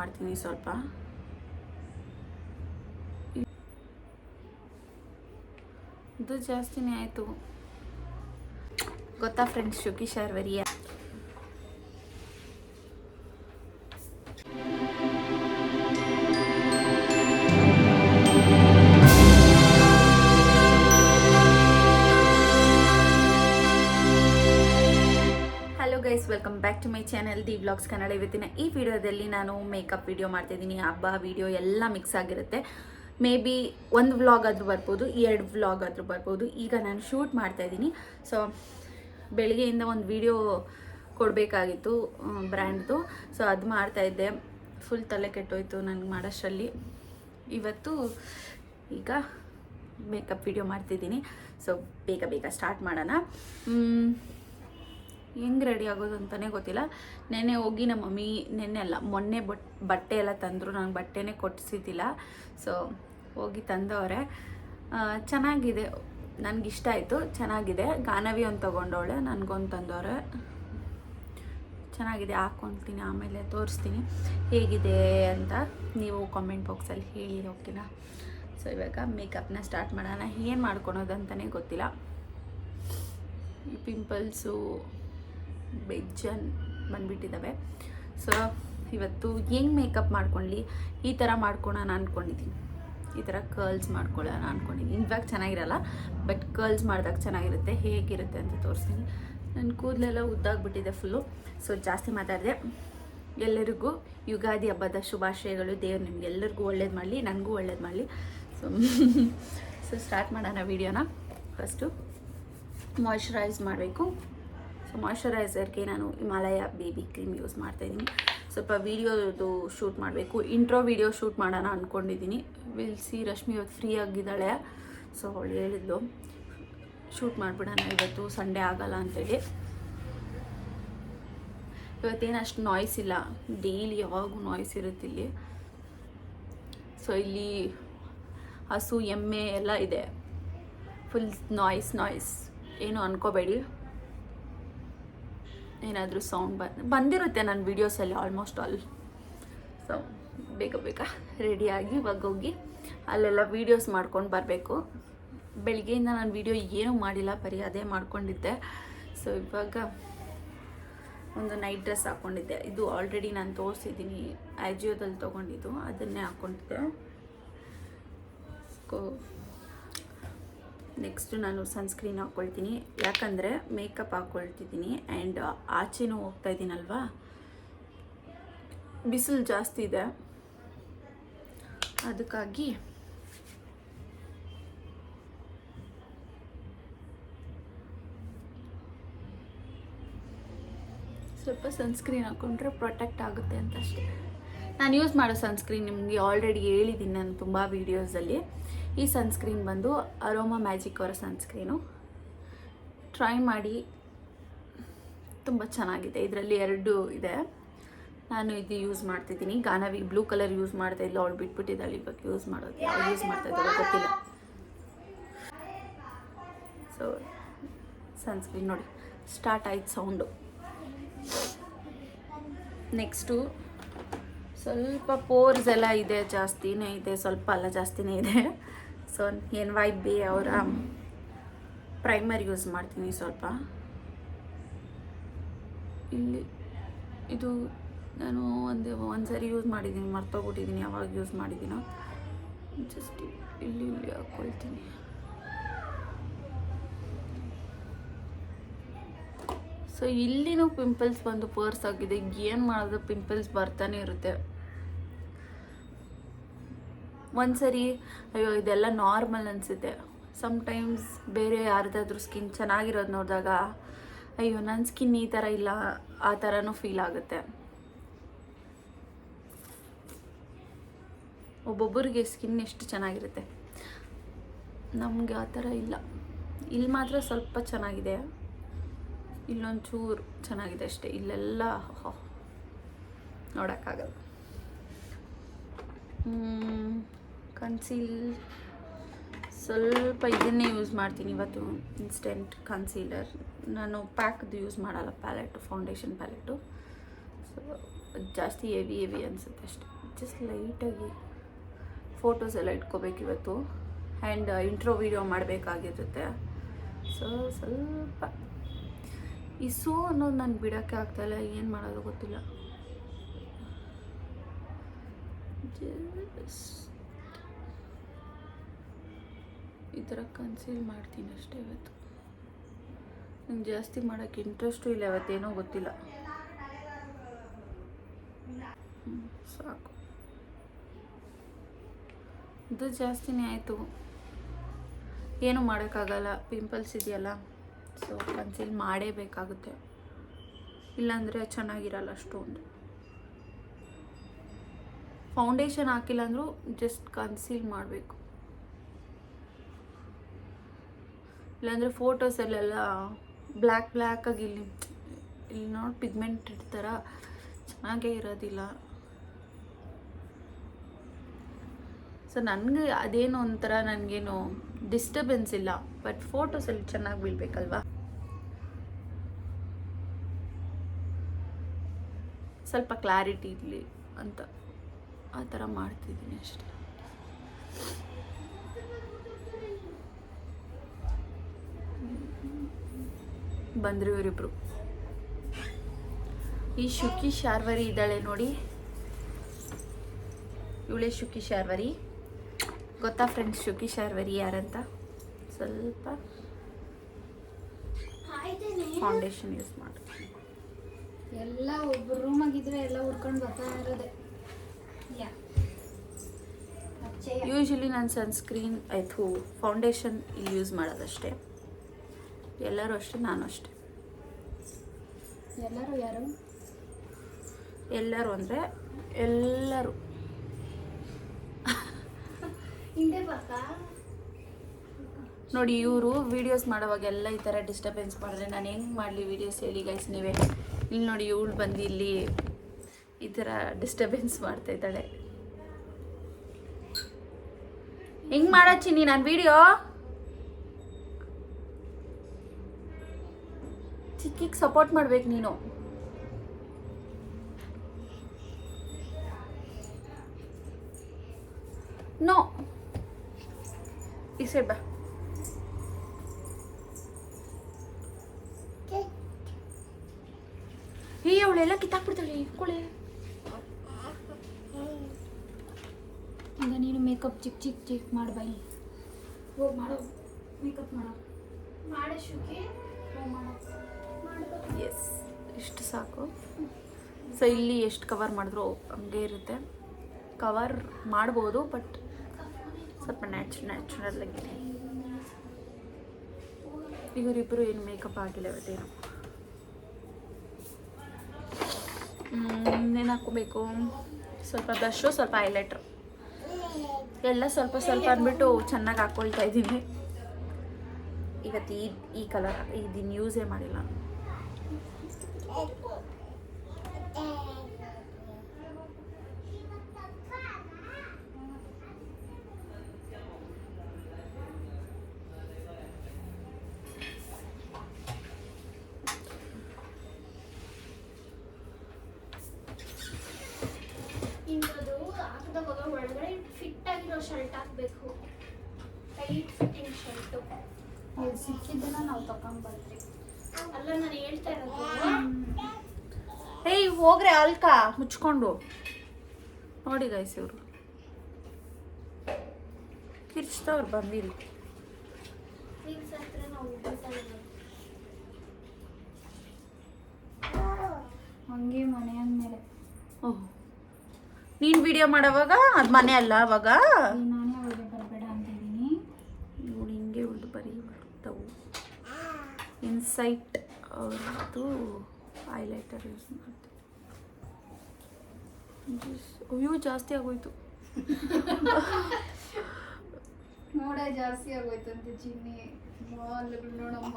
ಮಾಡ್ತೀನಿ ಸ್ವಲ್ಪ. ಇದು ಜಾಸ್ತಿನೇ ಆಯಿತು ಗೊತ್ತಾ ಫ್ರೆಂಡ್ಸ್. ಶುಕಿ ಶರ್ವರಿಯ guys, welcome back to my channel the vlogs Kannada. ಇವತ್ತಿನ ಈ ವಿಡಿಯೋದಲ್ಲಿ ನಾನು ಮೇಕಪ್ ವಿಡಿಯೋ ಮಾಡ್ತಾಯಿದ್ದೀನಿ. ಹಬ್ಬ ವಿಡಿಯೋ ಎಲ್ಲ ಮಿಕ್ಸ್ ಆಗಿರುತ್ತೆ. ಮೇ ಬಿ ಒಂದು ವ್ಲಾಗ್ ಆದರೂ ಬರ್ಬೋದು, 2 ವ್ಲಾಗ್ ಆದರೂ ಬರ್ಬೋದು. ಈಗ ನಾನು ಶೂಟ್ ಮಾಡ್ತಾಯಿದ್ದೀನಿ. ಸೊ ಬೆಳಿಗ್ಗೆಯಿಂದ ಒಂದು ವಿಡಿಯೋ ಕೊಡಬೇಕಾಗಿತ್ತು ಬ್ರ್ಯಾಂಡ್ದು. ಸೊ ಅದು ಮಾಡ್ತಾಯಿದ್ದೆ. ಫುಲ್ ತಲೆ ಕೆಟ್ಟೋಯ್ತು ನನಗೆ ಮಾಡೋಷ್ಟರಲ್ಲಿ. ಇವತ್ತು ಈಗ ಮೇಕಪ್ ವಿಡಿಯೋ ಮಾಡ್ತಿದ್ದೀನಿ. ಸೊ ಬೇಗ ಬೇಗ ಸ್ಟಾರ್ಟ್ ಮಾಡೋಣ. ಹೆಂಗೆ ರೆಡಿ ಆಗೋದು ಅಂತಲೇ ಗೊತ್ತಿಲ್ಲ. ನೆನ್ನೆ ಹೋಗಿ ನಮ್ಮ ಮಮ್ಮಿ, ಮೊನ್ನೆ ಬಟ್ಟೆ ಎಲ್ಲ ತಂದರು. ನನಗೆ ಬಟ್ಟೆನೇ ಕೊಡಿಸಿದ್ದಿಲ್ಲ. ಸೊ ಹೋಗಿ ತಂದವರೆ. ಚೆನ್ನಾಗಿದೆ, ನನಗಿಷ್ಟ ಆಯಿತು, ಚೆನ್ನಾಗಿದೆ. ಗಾನವಿ ಒಂದು ತೊಗೊಂಡವಳೆ, ನನಗೊಂದು ತಂದವರೆ. ಚೆನ್ನಾಗಿದೆ, ಹಾಕ್ಕೊಳ್ತೀನಿ, ಆಮೇಲೆ ತೋರಿಸ್ತೀನಿ ಹೇಗಿದೆ ಅಂತ. ನೀವು ಕಾಮೆಂಟ್ ಬಾಕ್ಸಲ್ಲಿ ಹೇಳಿ, ಓಕೆನಾ? ಸೊ ಇವಾಗ ಮೇಕಪ್ನ ಸ್ಟಾರ್ಟ್ ಮಾಡೋಣ. ಏನು ಮಾಡ್ಕೊಳೋದು ಅಂತಲೇ ಗೊತ್ತಿಲ್ಲ. ಈ ಪಿಂಪಲ್ಸು ಬೆಜ್ಜನ್ ಬಂದುಬಿಟ್ಟಿದ್ದಾವೆ. ಸೊ ಇವತ್ತು ಹೆಂಗೆ ಮೇಕಪ್ ಮಾಡ್ಕೊಳ್ಳಿ, ಈ ಥರ ಮಾಡ್ಕೊಳ್ಳೋಣ ಅಂದ್ಕೊಂಡಿದ್ದೀನಿ. ಈ ಥರ ಕರ್ಲ್ಸ್ ಮಾಡ್ಕೊಳ್ಳೋಣ ಅಂದ್ಕೊಂಡಿದ್ದೀನಿ. ಇನ್ಫ್ಯಾಕ್ಟ್ ಚೆನ್ನಾಗಿರಲ್ಲ, ಬಟ್ ಕರ್ಲ್ಸ್ ಮಾಡಿದಾಗ ಚೆನ್ನಾಗಿರುತ್ತೆ. ಹೇಗಿರುತ್ತೆ ಅಂತ ತೋರಿಸ್ತೀನಿ. ನನ್ನ ಕೂದಲೆಲ್ಲ ಉದ್ದಾಗ್ಬಿಟ್ಟಿದೆ ಫುಲ್ಲು. ಸೊ ಜಾಸ್ತಿ ಮಾತಾಡಿದೆ. ಎಲ್ಲರಿಗೂ ಯುಗಾದಿ ಹಬ್ಬದ ಶುಭಾಶಯಗಳು. ದೇವ್ರು ನಿಮಗೆಲ್ಲರಿಗೂ ಒಳ್ಳೇದು ಮಾಡಲಿ, ನನಗೂ ಒಳ್ಳೇದು ಮಾಡಲಿ. ಸೊ ಸ್ಟಾರ್ಟ್ ಮಾಡೋಣ ವೀಡಿಯೋನ. ಫಸ್ಟು ಮಾಯ್ಶ್ಚರೈಸ್ ಮಾಡಬೇಕು. ಸೊ ಮಾಯ್ಶ್ಚರೈಸರ್ಗೆ ನಾನು ಹಿಮಾಲಯ ಬೇಬಿ ಕ್ರೀಮ್ ಯೂಸ್ ಮಾಡ್ತಾಯಿದ್ದೀನಿ. ಸ್ವಲ್ಪ ವೀಡಿಯೋದು ಶೂಟ್ ಮಾಡಬೇಕು. ಇಂಟ್ರೋ ವೀಡಿಯೋ ಶೂಟ್ ಮಾಡೋಣ ಅಂದ್ಕೊಂಡಿದ್ದೀನಿ. Will see. ರಶ್ಮಿ ಇವತ್ತು ಫ್ರೀ ಆಗಿದ್ದಾಳೆ. ಸೊ ಅವಳು ಹೇಳಿದ್ಲು ಶೂಟ್ ಮಾಡಿಬಿಡೋಣ ಇವತ್ತು, ಸಂಡೇ ಆಗಲ್ಲ ಅಂತೇಳಿ. ಇವತ್ತೇನು ಅಷ್ಟು ನಾಯ್ಸ್ ಇಲ್ಲ. ಡೈಲಿ ಯಾವಾಗೂ ನಾಯ್ಸ್ ಇರುತ್ತೆ ಇಲ್ಲಿ. ಸೊ ಇಲ್ಲಿ ಹಸು ಎಮ್ಮೆ ಎಲ್ಲ ಇದೆ. Full noise. ಏನು ಅನ್ಕೋಬೇಡಿ, ಏನಾದರೂ ಸೌಂಡ್ ಬಂದಿರುತ್ತೆ ನನ್ನ ವೀಡಿಯೋಸಲ್ಲಿ ಆಲ್ಮೋಸ್ಟ್ ಆಲ್. ಸೊ ಬೇಗ ಬೇಗ ರೆಡಿಯಾಗಿ ಇವಾಗ ಹೋಗಿ ಅಲ್ಲೆಲ್ಲ ವೀಡಿಯೋಸ್ ಮಾಡ್ಕೊಂಡು ಬರಬೇಕು. ಬೆಳಗ್ಗೆಯಿಂದ ನಾನು ವೀಡಿಯೋ ಏನೂ ಮಾಡಿಲ್ಲ, ಬರೀ ಅದೇ ಮಾಡ್ಕೊಂಡಿದ್ದೆ. ಸೊ ಇವಾಗ ಒಂದು ನೈಟ್ ಡ್ರೆಸ್ ಹಾಕ್ಕೊಂಡಿದ್ದೆ. ಇದು ಆಲ್ರೆಡಿ ನಾನು ತೋರಿಸಿದ್ದೀನಿ, ಆಜಿಯೋದಲ್ಲಿ ತೊಗೊಂಡಿದ್ದು, ಅದನ್ನೇ ಹಾಕ್ಕೊಂಡಿದ್ದೆ. ನೆಕ್ಸ್ಟು ನಾನು ಸನ್ಸ್ಕ್ರೀನ್ ಹಾಕ್ಕೊಳ್ತೀನಿ. ಯಾಕಂದರೆ ಮೇಕಪ್ ಹಾಕ್ಕೊಳ್ತಿದ್ದೀನಿ ಆ್ಯಂಡ್ ಆಚೆನೂ ಹೋಗ್ತಾ ಇದ್ದೀನಲ್ವಾ, ಬಿಸಿಲು ಜಾಸ್ತಿ ಇದೆ, ಅದಕ್ಕಾಗಿ ಸ್ವಲ್ಪ ಸನ್ಸ್ಕ್ರೀನ್ ಹಾಕ್ಕೊಂಡ್ರೆ ಪ್ರೊಟೆಕ್ಟ್ ಆಗುತ್ತೆ ಅಂತ ಅಷ್ಟೇ. ನಾನು ಯೂಸ್ ಮಾಡೋ ಸನ್ಸ್ಕ್ರೀನ್ ನಿಮಗೆ ಆಲ್ರೆಡಿ ಹೇಳಿದ್ದೀನಿ ನಾನು ತುಂಬ ವೀಡಿಯೋಸಲ್ಲಿ. ಈ ಸನ್ಸ್ಕ್ರೀನ್ ಬಂದು ಅರೋಮಾ ಮ್ಯಾಜಿಕ್ ಅವರ ಸನ್ಸ್ಕ್ರೀನು. ಟ್ರೈ ಮಾಡಿ, ತುಂಬ ಚೆನ್ನಾಗಿದೆ. ಇದರಲ್ಲಿ 2 ಇದೆ. ನಾನು ಇದು ಯೂಸ್ ಮಾಡ್ತಿದ್ದೀನಿ. ಗಾನವಿ ಬ್ಲೂ ಕಲರ್ ಯೂಸ್ ಮಾಡ್ತಾ ಇಲ್ಲ, ಅವಳು ಬಿಟ್ಬಿಟ್ಟಿದ್ದಾಳೆ. ಇವಾಗ ಯೂಸ್ ಮಾಡೋದು ಯಾವ್ದು ಯೂಸ್ ಮಾಡ್ತಾ ಇದ್ದಾಳೆ ಗೊತ್ತಿಲ್ಲ. ಸೊ ಸನ್ಸ್ಕ್ರೀನ್ ನೋಡಿ ಸ್ಟಾರ್ಟ್ ಆಯ್ತು ಸೌಂಡು. ನೆಕ್ಸ್ಟು ಸ್ವಲ್ಪ ಪೋರ್ಸ್ ಎಲ್ಲ ಇದೆ, ಜಾಸ್ತಿನೇ ಇದೆ, ಸ್ವಲ್ಪ ಅಲ್ಲ ಜಾಸ್ತಿನೇ ಇದೆ. ಸೊ NYB ಅವರ ಪ್ರೈಮರ್ ಯೂಸ್ ಮಾಡ್ತೀನಿ ಸ್ವಲ್ಪ. ಇಲ್ಲಿ ಇದು ನಾನು ಒಂದು ಸರಿ ಯೂಸ್ ಮಾಡಿದ್ದೀನಿ, ಮರ್ತೋಗ್ಬಿಟ್ಟಿದ್ದೀನಿ ಯಾವಾಗ ಯೂಸ್ ಮಾಡಿದ್ದೀನೋ. ಜಸ್ಟ್ ಇಲ್ಲಿ ಹಾಕ್ಕೊಳ್ತೀನಿ. ಸೊ ಇಲ್ಲಿನೂ ಪಿಂಪಲ್ಸ್ ಬಂದು ಪರ್ಸ್ ಆಗಿದೆ. ಏನು ಮಾಡೋದು, ಪಿಂಪಲ್ಸ್ ಬರ್ತಾನೆ ಇರುತ್ತೆ. ಒಂದ್ಸರಿ ಅಯ್ಯೋ ಇದೆಲ್ಲ ನಾರ್ಮಲ್ ಅನಿಸುತ್ತೆ. ಸಮ್ಟೈಮ್ಸ್ ಬೇರೆ ಯಾರ್ದಾದ್ರೂ ಸ್ಕಿನ್ ಚೆನ್ನಾಗಿರೋದು ನೋಡಿದಾಗ ಅಯ್ಯೋ ನನ್ನ ಸ್ಕಿನ್ ಈ ಥರ ಇಲ್ಲ, ಆ ಥರನೂ ಫೀಲ್ ಆಗುತ್ತೆ. ಒಬ್ಬೊಬ್ಬರಿಗೆ ಸ್ಕಿನ್ ಎಷ್ಟು ಚೆನ್ನಾಗಿರುತ್ತೆ, ನಮಗೆ ಆ ಥರ ಇಲ್ಲ. ಇಲ್ಲಿ ಮಾತ್ರ ಸ್ವಲ್ಪ ಚೆನ್ನಾಗಿದೆ, ಇಲ್ಲೊಂಚೂರು ಚೆನ್ನಾಗಿದೆ ಅಷ್ಟೇ. ಇಲ್ಲೆಲ್ಲ ನೋಡೋಕ್ಕಾಗಲ್ಲ. ಕನ್ಸೀಲ್ ಸ್ವಲ್ಪ ಇದನ್ನೇ ಯೂಸ್ ಮಾಡ್ತೀನಿ ಇವತ್ತು, ಇನ್ಸ್ಟೆಂಟ್ ಕನ್ಸೀಲರ್. ನಾನು ಪ್ಯಾಕ್ದು ಯೂಸ್ ಮಾಡಲ್ಲ, ಫೌಂಡೇಶನ್ ಪ್ಯಾಲೆಟು. ಸೊ ಜಾಸ್ತಿ ಹೆವಿ ಅನಿಸುತ್ತೆ ಅಷ್ಟೇ. ಜಸ್ಟ್ ಲೈಟಾಗಿ ಫೋಟೋಸ್ ಎಲ್ಲ ಇಟ್ಕೋಬೇಕು ಇವತ್ತು. ಆ್ಯಂಡ್ ಇಂಟ್ರೋ ವಿಡಿಯೋ ಮಾಡಬೇಕಾಗಿರುತ್ತೆ. ಸೊ ಸ್ವಲ್ಪ ಈ ಅನ್ನೋದು ನಾನು ಬಿಡೋಕ್ಕೆ ಆಗ್ತಾಯಿಲ್ಲ, ಏನು ಮಾಡೋದು ಗೊತ್ತಿಲ್ಲ. ಈ ಥರ ಕನ್ಸೀಲ್ ಮಾಡ್ತೀನಿ ಅಷ್ಟೇ ಇವತ್ತು. ನಂಗೆ ಜಾಸ್ತಿ ಮಾಡೋಕ್ಕೆ ಇಂಟ್ರೆಸ್ಟು ಇಲ್ಲ ಇವತ್ತೇನೋ ಗೊತ್ತಿಲ್ಲ. ಸಾಕು, ಇದು ಜಾಸ್ತಿನೇ ಆಯಿತು, ಏನೂ ಮಾಡೋಕ್ಕಾಗಲ್ಲ. ಪಿಂಪಲ್ಸ್ ಇದೆಯಲ್ಲ, ಸೊ ಕನ್ಸೀಲ್ ಮಾಡೇಬೇಕಾಗುತ್ತೆ, ಇಲ್ಲಾಂದರೆ ಚೆನ್ನಾಗಿರಲ್ಲ ಅಷ್ಟೊಂದು. ಫೌಂಡೇಶನ್ ಹಾಕಿಲ್ಲ ಅಂದರೂ ಜಸ್ಟ್ ಕನ್ಸೀಲ್ ಮಾಡಬೇಕು, ಇಲ್ಲಾಂದರೆ ಫೋಟೋಸಲ್ಲೆಲ್ಲ ಬ್ಲ್ಯಾಕಾಗಿ ಇಲ್ಲಿ ನೋಡಿ ಪಿಗ್ಮೆಂಟ್ ಇಡ್ತಾರ, ಚೆನ್ನಾಗೇ ಇರೋದಿಲ್ಲ. ಸೊ ನನಗೆ ಅದೇನೋ ಒಂಥರ ನನಗೇನು ಡಿಸ್ಟರ್ಬೆನ್ಸ್ ಇಲ್ಲ, ಬಟ್ ಫೋಟೋಸಲ್ಲಿ ಚೆನ್ನಾಗಿ ಬೀಳ್ಬೇಕಲ್ವಾ. ಸ್ವಲ್ಪ ಕ್ಲಾರಿಟಿ ಇರಲಿ ಅಂತ ಆ ಥರ ಮಾಡ್ತಿದ್ದೀನಿ ಅಷ್ಟೆ. ಬಂದರು ಇವರಿಬ್ರು. ಈ ಶುಕಿ ಶಾರ್ವರಿ ಇದ್ದಾಳೆ ನೋಡಿ, ಇವಳೇ ಶುಕಿ ಶಾರ್ವರಿ. ಗೊತ್ತಾ ಫ್ರೆಂಡ್ಸ್ ಶುಕಿ ಶಾರ್ವರಿ ಯಾರಂತ? ಸ್ವಲ್ಪ ಫೌಂಡೇಶನ್ ಯೂಸ್ ಮಾಡಿ ಎಲ್ಲ ಒಬ್ಬರು ರೂಮಾಗಿದ್ರೆ ಎಲ್ಲ ಹುಡ್ಕೊಂಡು ಬರ್ತಾ ಇರೋದೆ. ಯೂಶ್ವಲಿ ನಾನು ಸನ್ಸ್ಕ್ರೀನ್ ಆಯಿತು ಫೌಂಡೇಶನ್ ಇಲ್ಲಿ ಯೂಸ್ ಮಾಡೋದಷ್ಟೇ. ಎಲ್ಲರೂ ಅಷ್ಟೇ, ನಾನು ಅಷ್ಟೇ. ಎಲ್ಲರೂ ಯಾರು? ಎಲ್ಲರೂ ಅಂದರೆ ಎಲ್ಲರೂ. ನೋಡಿ ಇವರು ವೀಡಿಯೋಸ್ ಮಾಡೋವಾಗೆಲ್ಲ ಈ ಥರ ಡಿಸ್ಟರ್ಬೆನ್ಸ್ ಮಾಡಿದ್ರೆ ನಾನು ಹೆಂಗೆ ಮಾಡಲಿ ವೀಡಿಯೋಸ್ ಹೇಳಿ ಗೈಸ್ ನೀವೇ. ಇಲ್ಲಿ ನೋಡಿ ಇವಳು ಬಂದು ಇಲ್ಲಿ ಈ ಥರ ಡಿಸ್ಟರ್ಬೆನ್ಸ್ ಮಾಡ್ತಾ ಇದ್ದಾಳೆ. ಹೆಂಗೆ ಮಾಡಚ್ಚಿನಿ ನಾನು ವೀಡಿಯೋ? ಚಿಕ್ಕಿಗೆ ಸಪೋರ್ಟ್ ಮಾಡ್ಬೇಕು ನೀನು. ನೋ ಈ ಸೈಡ್ ಬಾ. ಅವಳೆಲ್ಲ ಕಿತ್ತಾಕ್ಬಿಡ್ತಾಳೆ. ಇಟ್ಕೊಳ್ಳೆ. ಈಗ ನೀನು ಮೇಕಪ್ ಚಿಕ್ಕ ಮಾಡ್ಬಾಯಿ. ಹೋಗಿ ಮಾಡೋ ಮೇಕಪ್ ಮಾಡೋ ಶುಕಿ ಮಾಡೋ. ಎಸ್, ಇಷ್ಟು ಸಾಕು. ಸೊ ಇಲ್ಲಿ ಎಷ್ಟು ಕವರ್ ಮಾಡಿದ್ರು ಹಂಗೆ ಇರುತ್ತೆ. ಕವರ್ ಮಾಡ್ಬೋದು, ಬಟ್ ಸ್ವಲ್ಪ ನ್ಯಾಚುರಲ್ ಆಗಿದೆ. ಇವರಿಬ್ಬರು ಏನು ಮೇಕಪ್ ಆಗಿಲ್ಲ ಇವತ್ತೇನು. ಏನು ಹಾಕೋಬೇಕು? ಸ್ವಲ್ಪ ಬ್ರಷು, ಸ್ವಲ್ಪ ಹೈಲೈಟ್ರು, ಎಲ್ಲ ಸ್ವಲ್ಪ ಸ್ವಲ್ಪ ಅಂದ್ಬಿಟ್ಟು ಚೆನ್ನಾಗಿ ಹಾಕ್ಕೊಳ್ತಾ ಇದ್ದೀನಿ. ಇವತ್ತು ಈ ಕಲರ್ ಇದನ್ನು ಯೂಸೇ ಮಾಡಿಲ್ಲ. ಒಳಗಡೆ ಫಿಟ್ ಆಗಿರೋ ಶರ್ಟ್ ಹಾಕಬೇಕು. ಟೈಟ್ ಫಿಟ್ಟಿಂಗ್ ಶರ್ಟು ಸಿಕ್ಕಿದ್ದನ್ನ ನಾವು ತಗೊಂಡ್ಬರ್ತೀವಿ. ಅಲ್ಲ ನಾನು ಹೇಳ್ತಾ ಇರೋದು. ಏಯ್ ಹೋಗ್ರೆ ಅಲ್ಕಾ ಮುಚ್ಕೊಂಡು ನೋಡಿ ಗೈಸ್. ಇವರು ಕಿರ್ಚ್ತವ್ರು ಬಂದಿಲ್ಲ. ಹಂಗೆ ಮನೆ ಅಂದಮೇಲೆ ಓಹ್, ನೀನು ವಿಡಿಯೋ ಮಾಡೋವಾಗ ಅದು ಮನೆ ಅಲ್ಲ ಅವಾಗ. ನಾನೇ ಒಳ್ಳೆ ಬರಬೇಡ ಅಂತಿದ್ದೀನಿ. ಇವ್ಳು ಹಿಂಗೆ ಉಳ್ದು ಬರೀ ಬರ್ತಾವು. ಇನ್ಸೈಟ್ ಅವ್ರದ್ದು ಹೈಲೈಟರ್ ಯೂಸ್ ಮಾಡ್ತೀವಿ. ಅಯ್ಯೋ ಜಾಸ್ತಿ ಆಗೋಯ್ತು. ನೋಡ ಜಾಸ್ತಿ ಆಗೋಯ್ತಂತೆ ಚಿನ್ನಿ. ನೋಡಮ್ಮ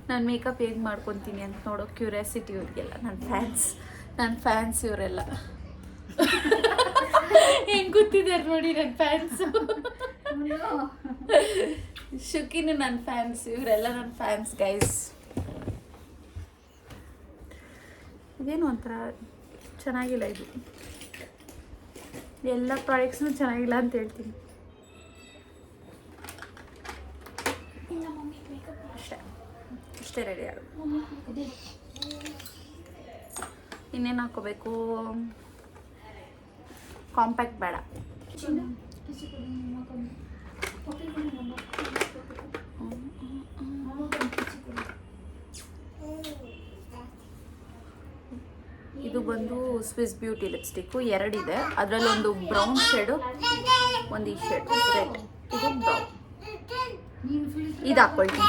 ನಾನು ಮೇಕಪ್ ಹೇಗೆ ಮಾಡ್ಕೊತೀನಿ ಅಂತ ನೋಡೋ ಕ್ಯೂರಿಯಾಸಿಟಿ ಇವ್ರಿಗೆಲ್ಲ. ನನ್ನ ಫ್ಯಾನ್ಸ್ ಇವರೆಲ್ಲ ಹೆಂಗೆ ಗೊತ್ತಿದ್ದಾರೆ ನೋಡಿ ನನ್ನ ಫ್ಯಾನ್ಸು. ಶುಕಿನು ನನ್ನ ಫ್ಯಾನ್ಸ್, ಇವರೆಲ್ಲ ನನ್ನ ಫ್ಯಾನ್ಸ್ ಗೈಸ್. ಇದೇನು ಒಂಥರ ಚೆನ್ನಾಗಿಲ್ಲ ಇದು, ಎಲ್ಲ ಪ್ರಾಡಕ್ಟ್ಸ್ನು ಚೆನ್ನಾಗಿಲ್ಲ ಅಂತ ಹೇಳ್ತೀನಿ ಅಷ್ಟೇ. ಅಷ್ಟೇ ರೆಡಿ ಆಗೋದು. ಇನ್ನೇನು ಹಾಕೋಬೇಕು? ಕಾಂಪ್ಯಾಕ್ಟ್ ಬೇಡ. ಇದು ಬಂದು ಸ್ವಿಸ್ ಬ್ಯೂಟಿ ಲಿಪ್ಸ್ಟಿಕ್ಕು, ಎರಡಿದೆ. ಅದರಲ್ಲಿ ಒಂದು ಬ್ರೌನ್ ಶೇಡು, ಒಂದು ಈ ಶೇಡ್ ರೆಡ್. ಇದು ಬ್ರೌನ್. ಇದು ಹಾಕ್ಕೊಳ್ತೀನಿ.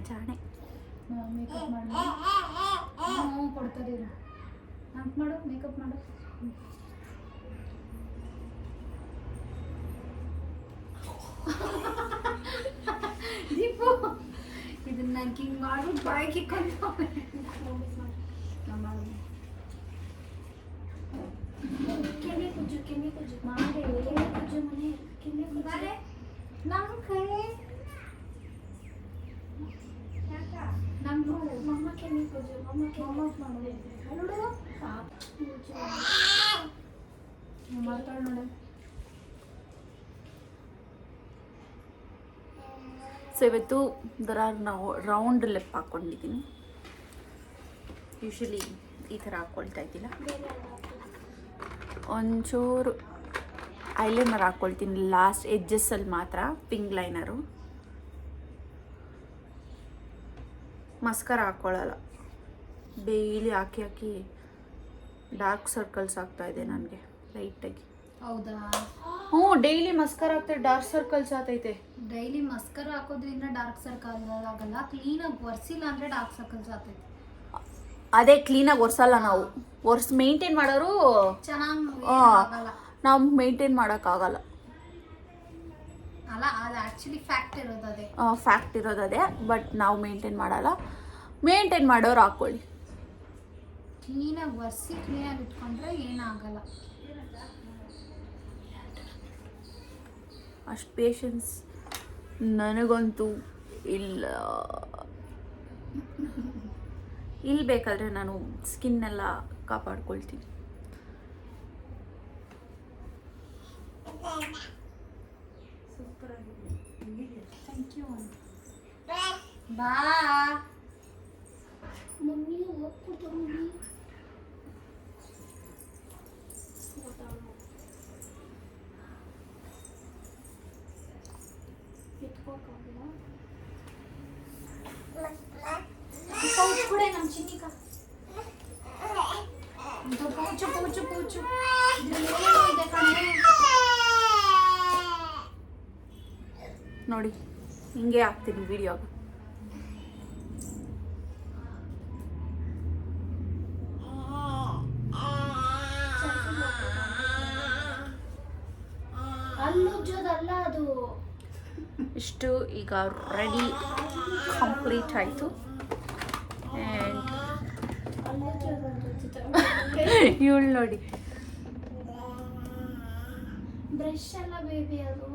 ಜಾಣೆ ಮೇಕಪ್ ಮಾಡಿ ಕೊಡ್ತಾರೆ. ಹಂಗೆ ಮಾಡು, ಮೇಕಪ್ ಮಾಡು. ದೀಪು ಇದನ್ನ ನಂಗೆ ಹಿಂಗೆ ಮಾಡು, ಬಾಯಿಗೆ ಕೊಂಡು ಕೆನೆ ಕುಜ್ಜು ಮಾಡಿ, ಕುಜ್ಜು ಮನೆ ಕೆನೆ ಕುಜ್ಜು ನಮ್ಮ ಕೈ ನಮ್ಮ ಮಮ್ಮ ಕೆನೆ ಕುಜ್ಜು, ಮಮ್ಮ ಮಾಡೋದು ಮಾಡ್ತಾಳೆ ನೋಡು. ಸೊ ಇವತ್ತು ನಾವು ರೌಂಡ್ ಲಿಪ್ ಹಾಕ್ಕೊಂಡಿದ್ದೀನಿ. ಯೂಶಲಿ ಈ ಥರ ಹಾಕ್ಕೊಳ್ತಾ ಇದ್ದಿಲ್ಲ. ಒಂಚೂರು ಐಲೈನರ್ ಹಾಕ್ಕೊಳ್ತೀನಿ ಲಾಸ್ಟ್ ಎಡ್ಜಸ್ಸಲ್ಲಿ ಮಾತ್ರ, ಪಿಂಕ್ ಲೈನರು. ಮಸ್ಕರ ಹಾಕ್ಕೊಳ್ಳಲ್ಲ. ಡೈಲಿ ಹಾಕಿ ಹಾಕಿ ಡಾರ್ಕ್ ಸರ್ಕಲ್ಸ್ ಆಗ್ತಾಯಿದೆ ನನಗೆ ಲೈಟಾಗಿ. ಹೌದಾ? ಹ್ಞೂ, ಡೈಲಿ ಮಸ್ಕರ ಹಾಕ್ತಾರೆ, ಡಾರ್ಕ್ ಸರ್ಕಲ್ಸ್ ಆಗ್ತೈತೆ. ಡೈಲಿ ಮಸ್ಕರ ಹಾಕೋದ್ರಿಂದ ಡಾರ್ಕ್ ಸರ್ಕಲ್ ಆಗಲ್ಲ, ಕ್ಲೀನಾಗಿ ಒರೆಸಿಲ್ಲ ಅಂದರೆ ಡಾರ್ಕ್ ಸರ್ಕಲ್ಸ್ ಆಗ್ತೈತೆ. ಅದೇ ಕ್ಲೀನಾಗಿ ಒರೆಸಲ್ಲ ನಾವು, ಮೇಂಟೈನ್ ಮಾಡೋರು ಚೆನ್ನಾಗಿ ನಾವು ಮೇಂಟೈನ್ ಮಾಡೋಕ್ಕಾಗಲ್ಲ ಅಲ್ಲ. ಅದು ಆ್ಯಕ್ಚುಲಿ ಫ್ಯಾಕ್ಟ್ ಇರೋದು ಅದೇ. ಫ್ಯಾಕ್ಟ್ ಇರೋದು ಅದೇ, ಬಟ್ ನಾವು ಮೇಂಟೈನ್ ಮಾಡಲ್ಲ. ಮೇಂಟೈನ್ ಮಾಡೋರು ಹಾಕ್ಕೊಳ್ಳಿ. ಕ್ಲೀನಾಗಿ ಒರೆಸಿ ಕ್ಲೀನಾಗಿ ಇಟ್ಕೊಂಡ್ರೆ ಏನಾಗಲ್ಲ. ಅಷ್ಟು ಪೇಷನ್ಸ್ ನನಗಂತೂ ಇಲ್ಲ. ಇಲ್ಲಿ ಬೇಕಾದರೆ ನಾನು ಸ್ಕಿನ್ನೆಲ್ಲ ಕಾಪಾಡ್ಕೊಳ್ತೀನಿ. Thank you. ಬಾ ಮಮ್ಮಿ ಹೋಗ್ಬಿಟ್ಟು ಮಮ್ಮಿ ಎತ್ಕೋಕ್ಕಾಗಲ್ಲ. ಪೌಚ್ಕೂಡೆ ನಮ್ಮ ಚಿನ್ನಿಕ ಪೌಚು ಪೌಚು ಪೌಚು ಇದೆ ಕಣೆ. ನೋಡಿ ಹಿಂಗೆ ಹಾಕ್ತೀನಿ ವಿಡಿಯೋಗೆ. ಅಲ್ಲುಜ್ಜೋದಲ್ಲ ಅದು. ಇಷ್ಟು ಈಗ ರೆಡಿ ಕಂಪ್ಲೀಟ್ ಆಯಿತು. ಇವಳು ನೋಡಿ ಬ್ರಷ್ ಅಲ್ಲ ಬೇಬಿ, ಅದು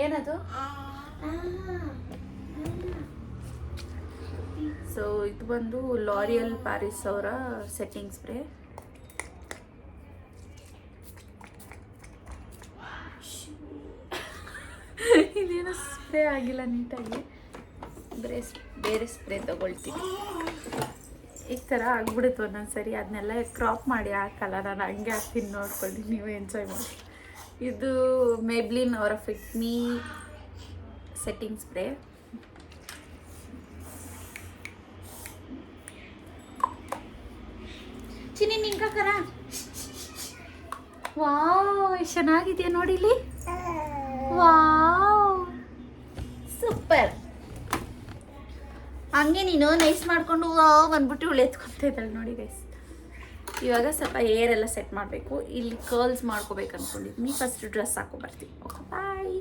ಏನದು? ಸೊ ಇದು ಬಂದು ಲಾರಿಯಲ್ ಪ್ಯಾರಿಸ್ ಅವರ ಸೆಟ್ಟಿಂಗ್ ಸ್ಪ್ರೇ. ಇದೇನೋ ಸ್ಪ್ರೇ ಆಗಿಲ್ಲ ನೀಟಾಗಿ, ಬೇರೆ ಸ್ಪ್ರೇ ತಗೊಳ್ತೀನಿ. ಈ ಥರ ಆಗ್ಬಿಡುತ್ತೆ ಒಂದೊಂದ್ಸರಿ, ಅದನ್ನೆಲ್ಲ ಕ್ರಾಪ್ ಮಾಡಿ ಹಾಕಲ್ಲ ನಾನು, ಹಂಗೆ ಹಾಕ್ತೀನಿ. ನೋಡ್ಕೊಳ್ಳಿ, ನೀವು ಎಂಜಾಯ್ ಮಾಡಿ. ಇದು ಮೇಬ್ಲಿನ್ ಅವರ ಫಿಟ್ ಮೀ ಸೆಟ್ಟಿಂಗ್ ಸ್ಪ್ರೇ. ಚಿನ್ನಿ ನಿಂಕರ ವಾವ್, ಎಷ್ಟು ಚೆನ್ನಾಗಿದೆಯಾ ನೋಡಿ ಇಲ್ಲಿ. Wow super. ಹಂಗೆ ನೀನು ನೈಸ್ ಮಾಡಿಕೊಂಡು ಬಂದ್ಬಿಟ್ಟು ಇವಳು ಎತ್ಕೊತಾ ಇದ್ದಾಳೆ ನೋಡಿ ಗೈಸ್. ಇವಾಗ ಸ್ವಲ್ಪ ಏರ್ ಎಲ್ಲ ಸೆಟ್ ಮಾಡಬೇಕು. ಇಲ್ಲಿ ಕರ್ಲ್ಸ್ ಮಾಡ್ಕೋಬೇಕು ಅಂದ್ಕೊಂಡಿದ್ದೀನಿ. ಫಸ್ಟ್ ಡ್ರೆಸ್ ಹಾಕೋ ಬರ್ತೀನಿ. Okay bye.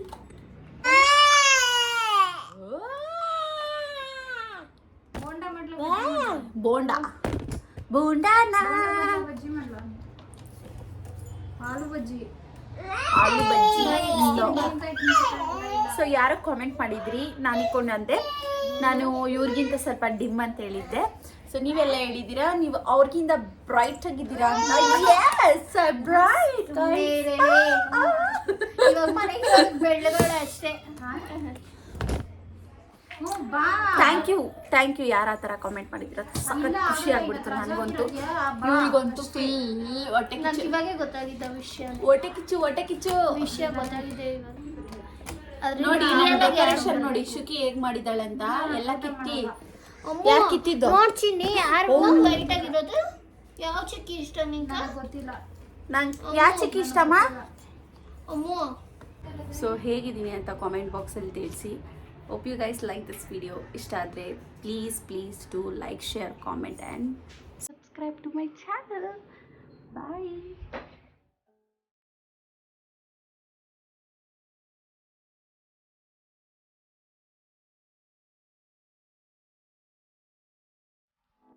ಬೋಂಡ ಮಾಡ್ಲು ಬೋಂಡ ಬೂಂಡಾನ ಬಜ್ಜಿ ಮಾಡ್ಲಾ ಆಲೂ ಬಜ್ಜಿ ಆಲೂ ಬಜ್ಜಿ ಸೊ ಯಾರೋ ಕಾಮೆಂಟ್ ಮಾಡಿದ್ರಿ ನಾನು ಇಟ್ಕೊಂಡಂತೆ ನಾನು ಇವ್ರಿಗಿಂತ ಸ್ವಲ್ಪ ಡಿಮ್ ಅಂತ ಹೇಳಿದ್ದೆ. ಸೊ ನೀವೆಲ್ಲ ಹೇಳಿದ್ದೀರಾ ನೀವು ಅವ್ರಿಗಿಂತ ಬ್ರೈಟ್ ಆಗಿದ್ದೀರಾ ಅಂತ. Yes, I'm bright, guys. ಇವಾಗ ಮನೆಗೆ ಬೆಳ್ಳಗಳ ಅಷ್ಟೇ. ಥ್ಯಾಂಕ್ ಯು ಯಾರು ಆ ಥರ ಕಾಮೆಂಟ್ ಮಾಡಿದ್ದೀರಾ. ಸಖತ್ ಖುಷಿ ಆಗ್ಬಿಡ್ತು ನನಗಂತೂ. ಇವ್ರಿಗಂತೂ ಫುಲ್ ಹೊಟ್ಟೆ ನನಗೆ ಕಿಚ್ಚು ಇವಾಗೆ ಗೊತ್ತಾಗಿದ್ದ ಹೊಟ್ಟೆ ಕಿಚ್ಚು ವಿಷಯ ಗೊತ್ತಾಗಿದೆ ಇವಾಗ. ಆದ್ರೆ ನೋಡಿ real ಆಗಿ ಡೆಕೋರೇಷನ್ ಯಾರು ನೋಡಿ ಶುಕಿ ಹೇಗ್ ಮಾಡಿದಾಳೆ ಅಂತ. ಎಲ್ಲ ಕಿತ್ತಿ ಅಮ್ಮ, ಯಾರು ಕಿತ್ತಿದ್ದು ನೋಡ್ತೀನಿ ಯಾರು ಲೈಟ್ ಆಗಿರೋದು. ಯಾವ ಚಿಕ್ಕಿ ಇಷ್ಟ ನಿಂಗೆ ಗೊತ್ತಿಲ್ಲ. ನಂಗೆ ಯಾ ಚಿಕ್ಕಿ ಇಷ್ಟಮ್ಮ. ಅಮ್ಮ ಸೊ ಹೇಗಿದ್ದೀನಿ ಅಂತ ಕಾಮೆಂಟ್ ಬಾಕ್ಸಲ್ಲಿ ತಿಳಿಸಿ. Hope you guys like this video. ಇಷ್ಟ ಆದರೆ please to like, share, comment and subscribe to my channel. Bye.